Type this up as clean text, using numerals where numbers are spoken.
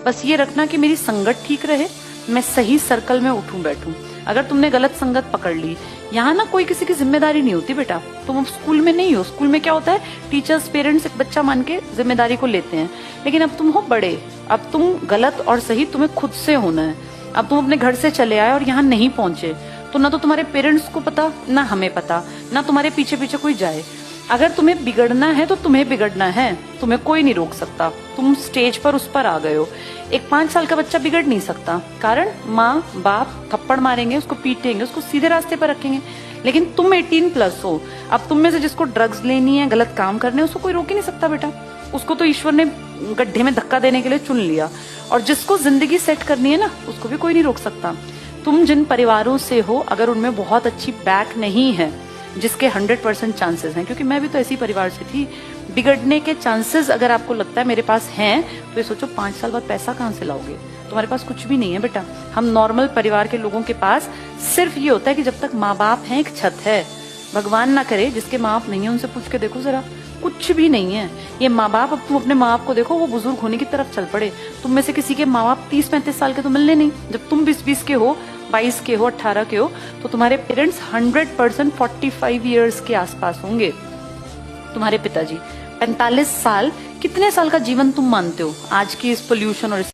बस ये रखना कि मेरी संगत ठीक रहे, मैं सही सर्कल में उठूं बैठूं। अगर तुमने गलत संगत पकड़ ली, यहाँ ना कोई किसी की जिम्मेदारी नहीं होती बेटा। तुम स्कूल में नहीं हो, स्कूल में क्या होता है, टीचर्स पेरेंट्स एक बच्चा मान के जिम्मेदारी को लेते हैं। लेकिन अब तुम हो बड़े, अब तुम गलत और सही तुम्हें खुद से होना है। अब तुम अपने घर से चले आए और यहाँ नहीं पहुंचे, तो ना तो तुम्हारे पेरेंट्स को पता, ना हमें पता, ना तुम्हारे पीछे पीछे कोई जाए। अगर तुम्हें बिगड़ना है तो तुम्हें बिगड़ना है, तुम्हें कोई नहीं रोक सकता। तुम स्टेज पर उस पर आ गए हो। एक 5 साल का बच्चा बिगड़ नहीं सकता, कारण माँ बाप थप्पड़ मारेंगे, उसको पीटेंगे, उसको सीधे रास्ते पर रखेंगे। लेकिन तुम 18+ हो, अब तुम में से जिसको ड्रग्स लेनी है, गलत काम करने, उसको कोई रोक ही नहीं सकता बेटा। उसको तो ईश्वर ने गड्ढे में धक्का देने के लिए चुन लिया। और जिसको जिंदगी सेट करनी है ना, उसको भी कोई नहीं रोक सकता। तुम जिन परिवारों से हो, अगर उनमें बहुत अच्छी बैक नहीं है, जिसके 100% चांसेस हैं, क्योंकि मैं भी तो ऐसी परिवार से थी, बिगड़ने के चांसेस अगर आपको लगता है मेरे पास हैं, तो ये सोचो 5 साल बाद पैसा कहाँ से लाओगे? तुम्हारे पास कुछ भी नहीं है बेटा। हम नॉर्मल परिवार के लोगों के पास सिर्फ ये होता है कि जब तक माँ बाप हैं, एक छत है। भगवान ना करे जिसके माँ बाप नहीं है, उनसे पूछ के देखो जरा, कुछ भी नहीं है ये माँ बाप। अब तुम अपने माँ बाप को देखो, वो बुजुर्ग होने की तरफ चल पड़े। तुम में से किसी के माँ बाप 30-35 साल के तो मिलने नहीं। जब तुम 20 के हो, 22 के हो, 18 के हो, तो तुम्हारे पेरेंट्स 100% 45 ईयर्स के आसपास होंगे। तुम्हारे पिताजी 45 साल, कितने साल का जीवन तुम मानते हो आज की इस पोल्यूशन और इस